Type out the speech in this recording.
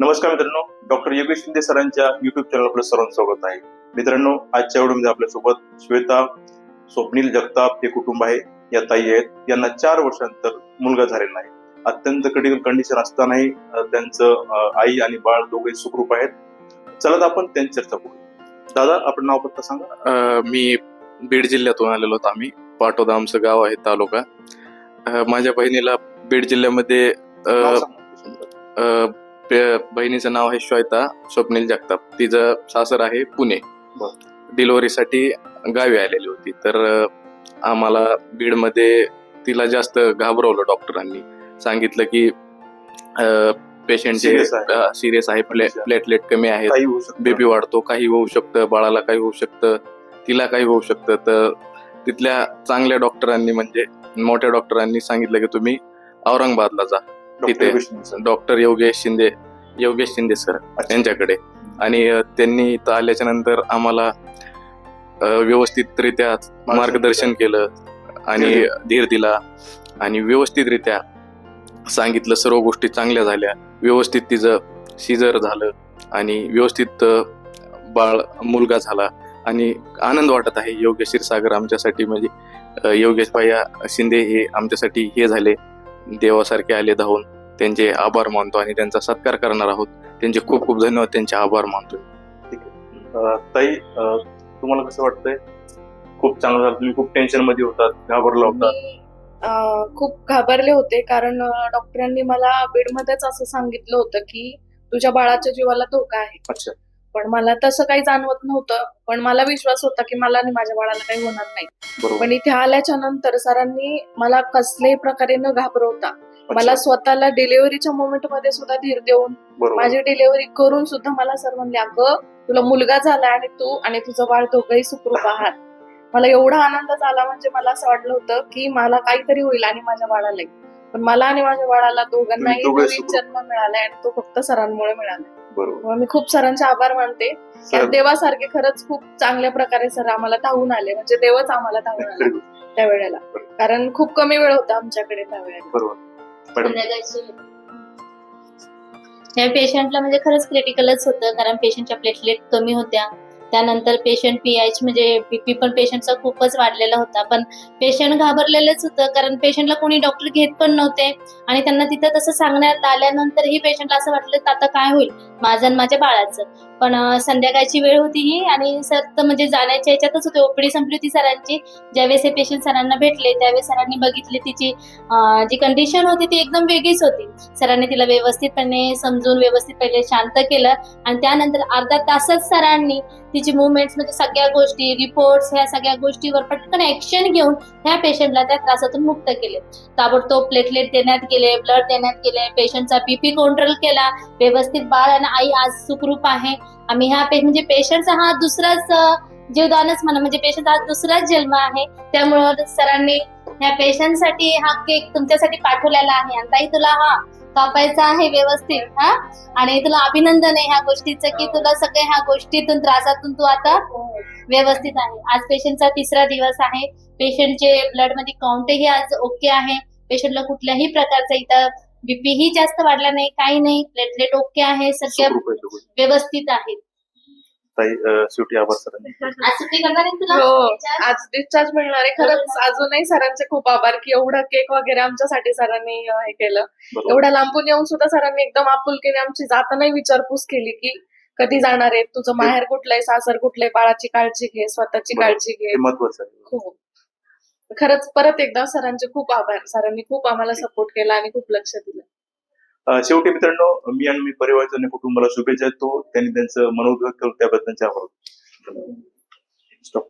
नमस्कार मित्रांनो, डॉक्टर योगेश शिंदे सरांच्या युट्यूब चॅनल आपलं सर्वांचं स्वागत आहे. मित्रांनो, आजच्या व्हिडिओमध्ये आपल्यासोबत श्वेता स्वप्नील जगताप हे कुटुंब आहे. या ताई आहेत. यांना 4 वर्षांनंतर मुलगा झालेला आहे. अत्यंत क्रिटिकल कंडिशन असतानाही त्यांचं आई आणि बाळ दोघे सुखरूप आहेत. चला तर आपण त्यांची चर्चा करू. दादा, आपण नाव पत्ता सांगा. मी बीड जिल्ह्यातून आलेलो होतो. आम्ही पाटोदा आमचं गाव आहे, तालुका. माझ्या बहिणीला बीड जिल्ह्यामध्ये नाव सांगा. बहिणीचं नाव आहे श्वेता स्वप्नील जगताप. तिचं सासर आहे पुणे. डिलिव्हरीसाठी गावी आलेली होती. तर आम्हाला बीडमध्ये तिला जास्त घाबरवलं. डॉक्टरांनी सांगितलं की पेशंटचे सिरियस आहे, प्लेटलेट कमी आहेत, बेबी वाढतो, काही होऊ शकतं, बाळाला काही होऊ शकतं, तिला काही होऊ शकतं. तर तिथल्या चांगल्या डॉक्टरांनी, म्हणजे मोठ्या डॉक्टरांनी सांगितलं की तुम्ही औरंगाबादला जा, तिथे डॉक्टर योगेश शिंदे सर यांच्याकडे. आणि त्यांनी इथं आल्याच्या नंतर आम्हाला व्यवस्थितरित्या मार्गदर्शन केलं आणि धीर दिला आणि व्यवस्थितरित्या सांगितलं. सर्व गोष्टी चांगल्या झाल्या. व्यवस्थित तिचं सीझर झालं आणि व्यवस्थित बाळ मुलगा झाला आणि आनंद वाटत आहे. योगेश क्षीरसागर आमच्यासाठी, म्हणजे योगेश भैया शिंदे हे आमच्यासाठी हे झाले, देवासारखे आले धावून. त्यांचे आभार मानतो आणि त्यांचा सत्कार करणार आहोत. त्यांचे खूप खूप धन्यवाद, त्यांचे आभार मानतो. ठीक आहे. ताई, तुम्हाला कसं वाटतंय? खूप चांगलं झालं. तुम्ही खूप टेन्शन मध्ये होतात, घाबरला होता. खूप घाबरले होते, कारण डॉक्टरांनी मला बीडमध्येच असं सांगितलं होतं की तुझ्या बाळाच्या जीवाला धोका आहे. अच्छा. पण मला तसं काही जाणवत नव्हतं. पण मला विश्वास होता की मला आणि माझ्या बाळाला काही होणार नाही. पण इथे आल्याच्या नंतर सरांनी मला कसल्याही प्रकारे न घाबरवता मला स्वतःला डिलिव्हरीच्या मोमेंट मध्ये सुद्धा धीर देऊन माझी डिलिव्हरी करून सुद्धा मला सर म्हणले, अगं तुला मुलगा झाला आणि तू आणि तुझं बाळ दोघंही सुखरूप आहात. मला एवढा आनंद झाला, म्हणजे मला असं वाटलं होतं की मला काहीतरी होईल आणि माझ्या बाळालाही. पण मला आणि माझ्या बाळाला दोघांनाही नवीन जन्म मिळालाय आणि तो फक्त सरांमुळे मिळाला. मी खूप सरांचे आभार मानते. देवासारखे खरंच खूप चांगल्या प्रकारे सर आम्हाला धावून आले, म्हणजे देवच आम्हाला धावून आला त्या वेळेला, कारण खूप कमी वेळ होता आमच्याकडे त्या वेळेला. त्या पेशंटला म्हणजे खरंच क्रिटिकलच होतं, कारण पेशंटच्या प्लेटलेट कमी होत्या. त्यानंतर पेशंट पीएच म्हणजे बीपी पण पेशंटचा खूपच वाढलेला होता. पण पेशंट घाबरलेलंच होतं, कारण पेशंटला कोणी डॉक्टर घेत पण नव्हते. आणि त्यांना तिथं तसं सांगण्यात आल्यानंतरही पेशंटला असं वाटलं आता काय होईल माझं आणि माझ्या बाळाचं. पण संध्याकाळची वेळ होती ही, आणि सर तर म्हणजे जाण्याच्या ह्याच्यातच होते. ओपीडी संपली होती सरांची. ज्यावेळेस हे पेशंट सरांना भेटले त्यावेळेस सरांनी बघितले तिची जी कंडिशन होती ती एकदम वेगळीच होती. सरांनी तिला व्यवस्थितपणे समजून व्यवस्थित पहिले शांत केलं आणि त्यानंतर अर्धा तासच सरांनी तिची मुवमेंट्स, म्हणजे सगळ्या गोष्टी, रिपोर्ट्स, ह्या सगळ्या गोष्टीवर पटकन ऍक्शन घेऊन ह्या पेशंटला त्या त्रासातून मुक्त केले. ताबडतोब प्लेटलेट देण्यात गेले, ब्लड देण्यात गेले, पेशंटचा बीपी कंट्रोल केला, व्यवस्थित बाळ आणि आई आज सुखरूप आहे. आम्ही ह्या म्हणजे पेशंटचा हा दुसराच जीवदानच म्हणा, म्हणजे पेशंट आज दुसराच जन्म आहे. त्यामुळे सरांनी ह्या पेशंटसाठी हा केक तुमच्यासाठी पाठवलेला आहे आणि ताई तुला हा कापायचा आहे व्यवस्थित. हा, आणि तुला अभिनंदन आहे ह्या गोष्टीचं की तुला सगळ्या ह्या गोष्टीतून, त्रासातून तू आता व्यवस्थित आहे. आज पेशंटचा 3रा दिवस आहे. पेशंटचे ब्लड मध्ये काउंटही आज ओके आहे. पेशंटला कुठल्याही प्रकारचा इथं बीपी ही जास्त वाढला नाही, काही नाही. प्लेटलेट ओके आहे, सगळ्या व्यवस्थित आहे. शेवटी आभार सरांनी. आज सुट्टी करणार आहे तुला? हो, आज डिस्चार्ज मिळणार आहे. खरंच अजूनही सरांचे खूप आभार की एवढा केक वगैरे आमच्यासाठी सरांनी हे केलं. एवढ्या लांबून येऊन सुद्धा सरांनी एकदम आपुलकीने आमची जातानाही विचारपूस केली की कधी जाणार आहे, तुझं माहेर कुठलंय, सासर कुठलंय, बाळाची काळजी घे, स्वतःची काळजी घे. महत्वाचं आहे. हो, खरंच परत एकदा सरांचे खूप आभार. सरांनी खूप आम्हाला सपोर्ट केला आणि खूप लक्ष दिलं. शेवटी मित्रांनो, मी आणि मी परिवाराच्या कुटुंबाला शुभेच्छा देतो. त्यांनी त्यांचं मनोद्वेग केलं त्याबद्दलचे आभार. स्टॉप.